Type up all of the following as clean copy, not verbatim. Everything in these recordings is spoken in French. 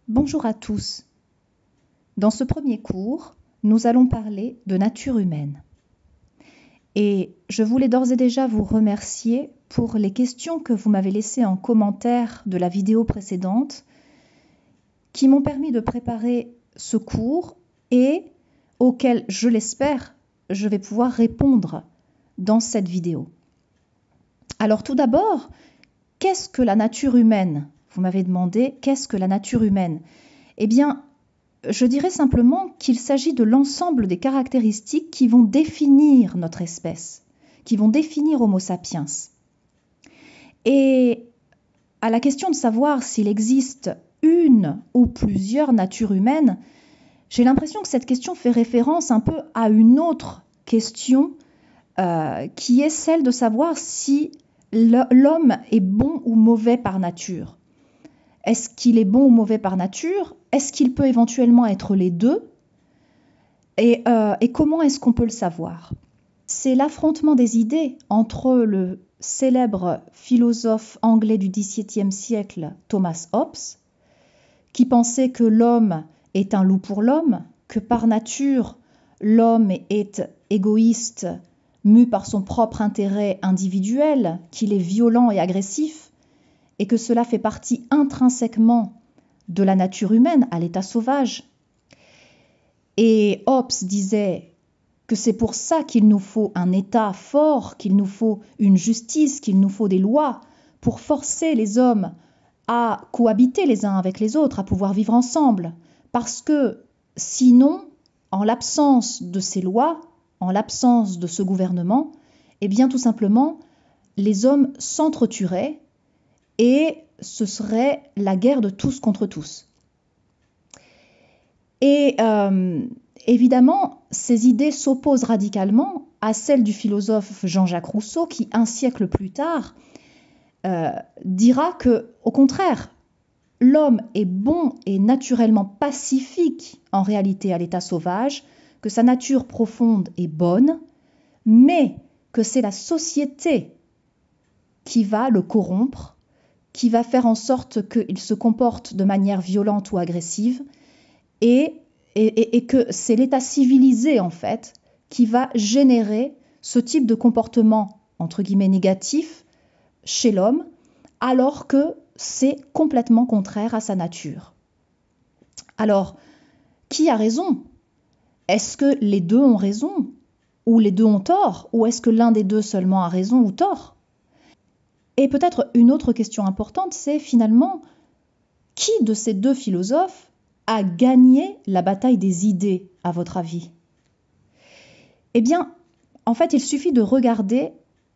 Bonjour à tous. Dans ce premier cours, nous allons parler de nature humaine. Et je voulais d'ores et déjà vous remercier pour les questions que vous m'avez laissées en commentaire de la vidéo précédente qui m'ont permis de préparer ce cours et auquel, je l'espère, je vais pouvoir répondre dans cette vidéo. Alors tout d'abord, qu'est-ce que la nature humaine ? Vous m'avez demandé, qu'est-ce que la nature humaine ? Eh bien, je dirais simplement qu'il s'agit de l'ensemble des caractéristiques qui vont définir notre espèce, qui vont définir Homo sapiens. Et à la question de savoir s'il existe une ou plusieurs natures humaines, j'ai l'impression que cette question fait référence un peu à une autre question qui est celle de savoir si l'homme est bon ou mauvais par nature. Est-ce qu'il est bon ou mauvais par nature ? Est-ce qu'il peut éventuellement être les deux ? Et comment est-ce qu'on peut le savoir ? C'est l'affrontement des idées entre le célèbre philosophe anglais du XVIIe siècle, Thomas Hobbes, qui pensait que l'homme est un loup pour l'homme, que par nature, l'homme est égoïste, mu par son propre intérêt individuel, qu'il est violent et agressif, et que cela fait partie intrinsèquement de la nature humaine à l'état sauvage. Et Hobbes disait que c'est pour ça qu'il nous faut un État fort, qu'il nous faut une justice, qu'il nous faut des lois pour forcer les hommes à cohabiter les uns avec les autres, à pouvoir vivre ensemble. Parce que sinon, en l'absence de ces lois, en l'absence de ce gouvernement, eh bien tout simplement, les hommes s'entretueraient et ce serait la guerre de tous contre tous. Et évidemment, ces idées s'opposent radicalement à celles du philosophe Jean-Jacques Rousseau qui, un siècle plus tard, dira que, au contraire, l'homme est bon et naturellement pacifique en réalité à l'état sauvage, que sa nature profonde est bonne, mais que c'est la société qui va le corrompre, qui va faire en sorte qu'il se comporte de manière violente ou agressive, et que c'est l'état civilisé, en fait, qui va générer ce type de comportement, entre guillemets, négatif chez l'homme, alors que c'est complètement contraire à sa nature. Alors, qui a raison ? Est-ce que les deux ont raison ? Ou les deux ont tort ? Ou est-ce que l'un des deux seulement a raison ou tort ? Et peut-être une autre question importante, c'est finalement, qui de ces deux philosophes a gagné la bataille des idées, à votre avis ? Eh bien, en fait, il suffit de regarder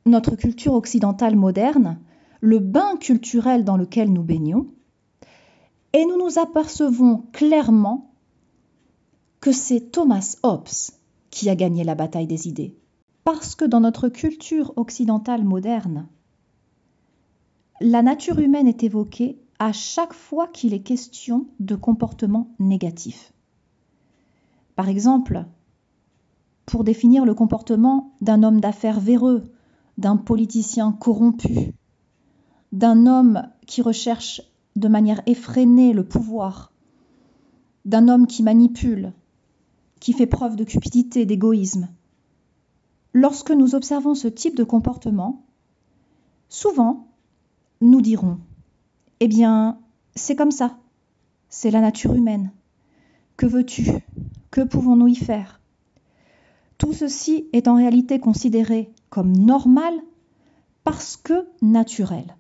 notre culture occidentale moderne, le bain culturel dans lequel nous baignons, et nous nous apercevons clairement que c'est Thomas Hobbes qui a gagné la bataille des idées. Parce que dans notre culture occidentale moderne, la nature humaine est évoquée à chaque fois qu'il est question de comportements négatifs. Par exemple, pour définir le comportement d'un homme d'affaires véreux, d'un politicien corrompu, d'un homme qui recherche de manière effrénée le pouvoir, d'un homme qui manipule, qui fait preuve de cupidité, d'égoïsme. Lorsque nous observons ce type de comportement, souvent, nous dirons « Eh bien, c'est comme ça, c'est la nature humaine. Que veux-tu ? Que pouvons-nous y faire ?» Tout ceci est en réalité considéré comme normal parce que naturel.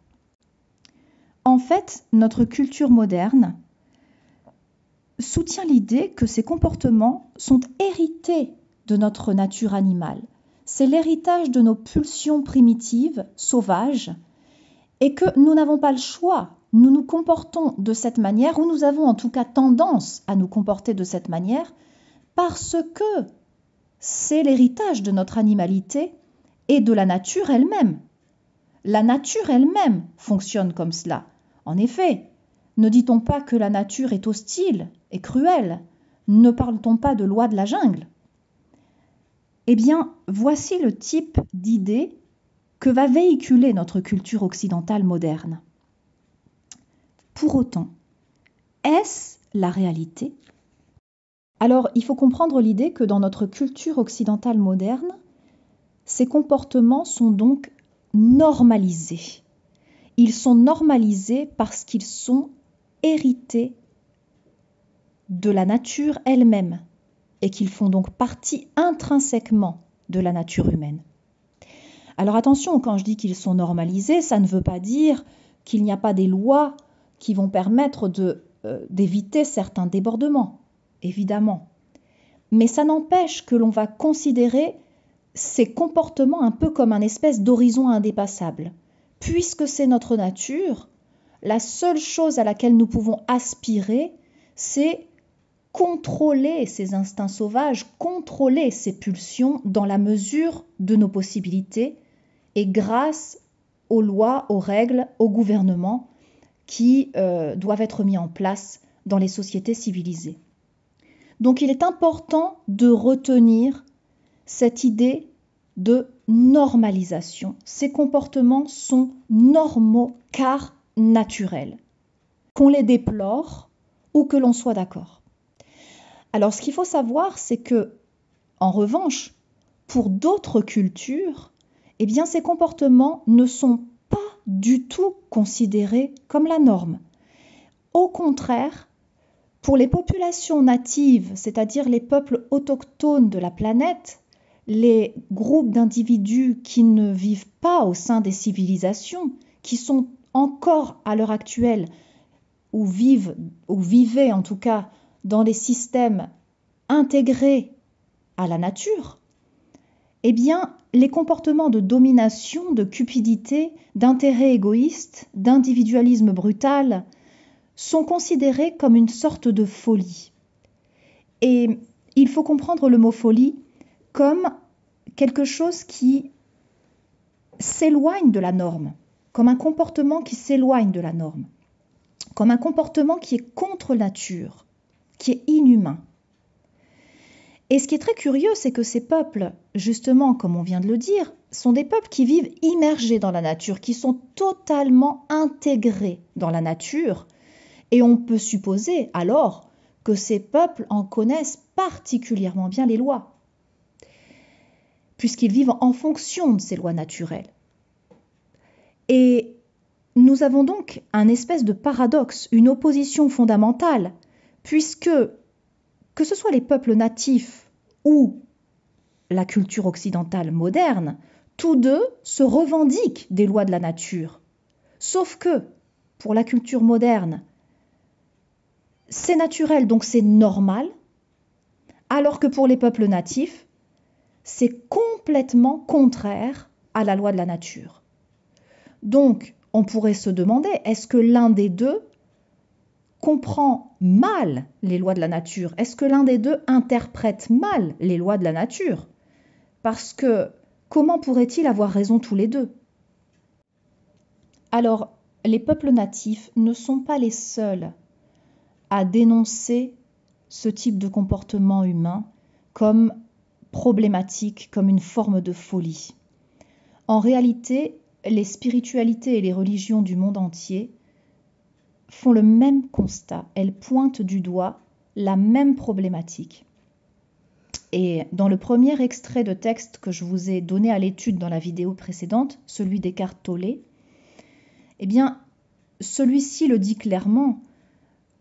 En fait, notre culture moderne soutient l'idée que ces comportements sont hérités de notre nature animale. C'est l'héritage de nos pulsions primitives, sauvages, et que nous n'avons pas le choix. Nous nous comportons de cette manière, ou nous avons en tout cas tendance à nous comporter de cette manière, parce que c'est l'héritage de notre animalité et de la nature elle-même. La nature elle-même fonctionne comme cela. En effet, ne dit-on pas que la nature est hostile et cruelle ? Ne parle-t-on pas de loi de la jungle ? Eh bien, voici le type d'idée que va véhiculer notre culture occidentale moderne. Pour autant, est-ce la réalité. Alors, il faut comprendre l'idée que dans notre culture occidentale moderne, ces comportements sont donc normalisés. Ils sont normalisés parce qu'ils sont hérités de la nature elle-même et qu'ils font donc partie intrinsèquement de la nature humaine. Alors attention, quand je dis qu'ils sont normalisés, ça ne veut pas dire qu'il n'y a pas des lois qui vont permettre d'éviter certains débordements, évidemment. Mais ça n'empêche que l'on va considérer ces comportements un peu comme un espèce d'horizon indépassable. Puisque c'est notre nature, la seule chose à laquelle nous pouvons aspirer, c'est contrôler ces instincts sauvages, contrôler ces pulsions dans la mesure de nos possibilités et grâce aux lois, aux règles, aux gouvernements qui doivent être mis en place dans les sociétés civilisées. Donc il est important de retenir cette idée de normalisation. Ces comportements sont normaux car naturels, qu'on les déplore ou que l'on soit d'accord. Alors ce qu'il faut savoir, c'est que, en revanche, pour d'autres cultures, eh bien, ces comportements ne sont pas du tout considérés comme la norme. Au contraire, pour les populations natives, c'est-à-dire les peuples autochtones de la planète, les groupes d'individus qui ne vivent pas au sein des civilisations, qui sont encore à l'heure actuelle, ou vivaient en tout cas dans les systèmes intégrés à la nature, eh bien, les comportements de domination, de cupidité, d'intérêt égoïste, d'individualisme brutal sont considérés comme une sorte de folie. Et il faut comprendre le mot folie comme quelque chose qui s'éloigne de la norme, comme un comportement qui s'éloigne de la norme, comme un comportement qui est contre nature, qui est inhumain. Et ce qui est très curieux, c'est que ces peuples, justement, comme on vient de le dire, sont des peuples qui vivent immergés dans la nature, qui sont totalement intégrés dans la nature. Et on peut supposer alors que ces peuples en connaissent particulièrement bien les lois, puisqu'ils vivent en fonction de ces lois naturelles. Et nous avons donc un espèce de paradoxe, une opposition fondamentale, puisque, que ce soit les peuples natifs ou la culture occidentale moderne, tous deux se revendiquent des lois de la nature. Sauf que, pour la culture moderne, c'est naturel, donc c'est normal, alors que pour les peuples natifs, c'est complètement contraire à la loi de la nature. Donc, on pourrait se demander, est-ce que l'un des deux comprend mal les lois de la nature? Est-ce que l'un des deux interprète mal les lois de la nature? Parce que comment pourrait-il avoir raison tous les deux? Alors, les peuples natifs ne sont pas les seuls à dénoncer ce type de comportement humain comme problématique, comme une forme de folie. En réalité, les spiritualités et les religions du monde entier font le même constat. Elles pointent du doigt la même problématique. Et dans le premier extrait de texte que je vous ai donné à l'étude dans la vidéo précédente, celui d'Eckhart Tolle, eh bien, celui-ci le dit clairement,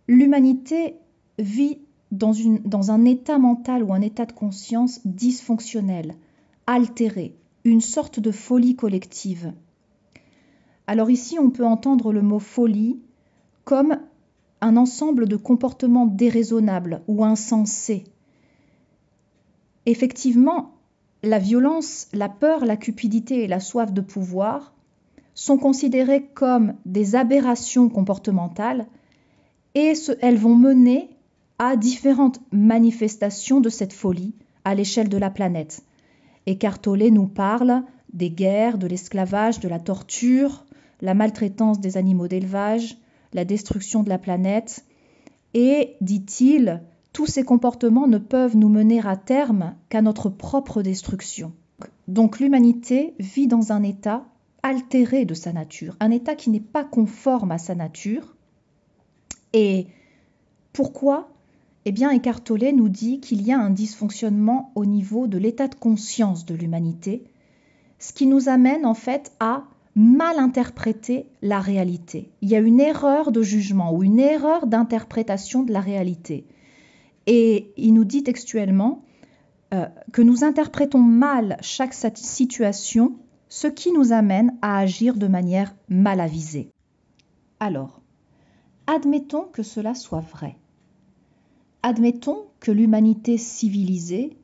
l'humanité vit dans un état mental ou un état de conscience dysfonctionnel, altéré, une sorte de folie collective. Alors ici, on peut entendre le mot folie comme un ensemble de comportements déraisonnables ou insensés. Effectivement, la violence, la peur, la cupidité et la soif de pouvoir sont considérées comme des aberrations comportementales et elles vont mener à différentes manifestations de cette folie à l'échelle de la planète. Eckhart Tolle nous parle des guerres, de l'esclavage, de la torture, la maltraitance des animaux d'élevage, la destruction de la planète. Et, dit-il, tous ces comportements ne peuvent nous mener à terme qu'à notre propre destruction. Donc l'humanité vit dans un état altéré de sa nature, un état qui n'est pas conforme à sa nature. Et Pourquoi? Eh bien, Eckhart Tolle nous dit qu'il y a un dysfonctionnement au niveau de l'état de conscience de l'humanité, ce qui nous amène en fait à mal interpréter la réalité. Il y a une erreur de jugement ou une erreur d'interprétation de la réalité. Et il nous dit textuellement que nous interprétons mal chaque situation, ce qui nous amène à agir de manière mal avisée. Alors, admettons que cela soit vrai. Admettons que l'humanité civilisée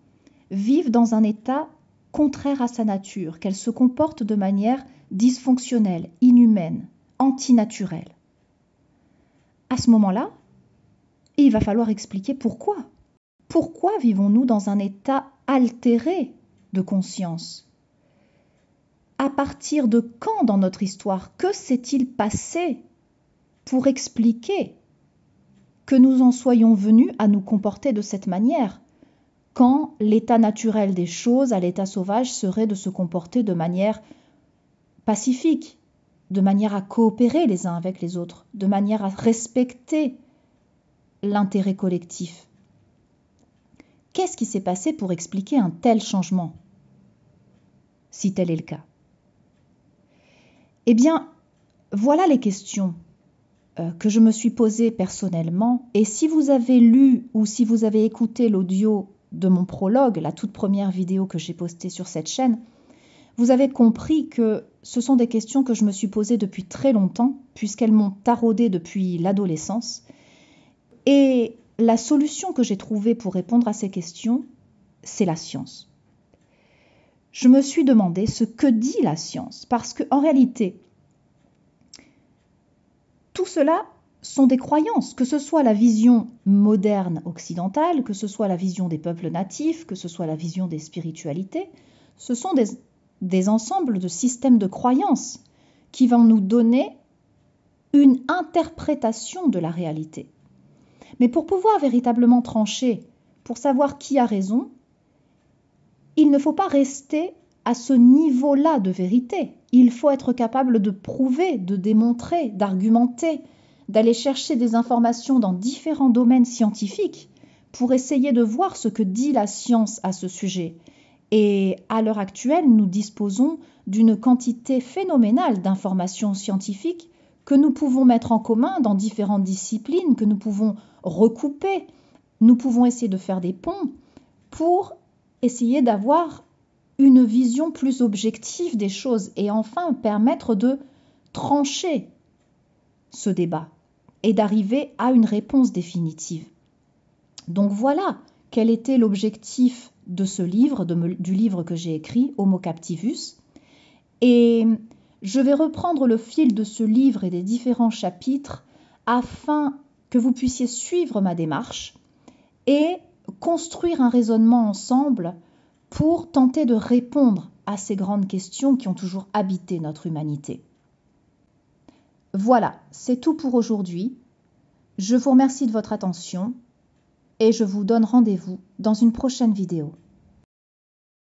vive dans un état contraire à sa nature, qu'elle se comporte de manière dysfonctionnelle, inhumaine, antinaturelle. À ce moment-là, il va falloir expliquer pourquoi. Pourquoi vivons-nous dans un état altéré de conscience? À partir de quand dans notre histoire? Que s'est-il passé pour expliquer que nous en soyons venus à nous comporter de cette manière, quand l'état naturel des choses à l'état sauvage serait de se comporter de manière pacifique, de manière à coopérer les uns avec les autres, de manière à respecter l'intérêt collectif. Qu'est-ce qui s'est passé pour expliquer un tel changement, si tel est le cas? Eh bien, voilà les questions que je me suis posées personnellement. Et si vous avez lu ou si vous avez écouté l'audio de mon prologue, la toute première vidéo que j'ai postée sur cette chaîne, vous avez compris que ce sont des questions que je me suis posées depuis très longtemps, puisqu'elles m'ont taraudée depuis l'adolescence. Et la solution que j'ai trouvée pour répondre à ces questions, c'est la science. Je me suis demandé ce que dit la science, parce qu'en réalité, tout cela sont des croyances, que ce soit la vision moderne occidentale, que ce soit la vision des peuples natifs, que ce soit la vision des spiritualités, ce sont des ensembles de systèmes de croyances qui vont nous donner une interprétation de la réalité. Mais pour pouvoir véritablement trancher, pour savoir qui a raison, il ne faut pas rester à ce niveau-là de vérité. Il faut être capable de prouver, de démontrer, d'argumenter, d'aller chercher des informations dans différents domaines scientifiques pour essayer de voir ce que dit la science à ce sujet. Et à l'heure actuelle, nous disposons d'une quantité phénoménale d'informations scientifiques que nous pouvons mettre en commun dans différentes disciplines, que nous pouvons recouper. Nous pouvons essayer de faire des ponts pour essayer d'avoir une vision plus objective des choses et enfin permettre de trancher ce débat et d'arriver à une réponse définitive. Donc voilà quel était l'objectif de ce livre, du livre que j'ai écrit, Homo Captivus. Et je vais reprendre le fil de ce livre et des différents chapitres afin que vous puissiez suivre ma démarche et construire un raisonnement ensemble pour tenter de répondre à ces grandes questions qui ont toujours habité notre humanité. Voilà, c'est tout pour aujourd'hui. Je vous remercie de votre attention et je vous donne rendez-vous dans une prochaine vidéo.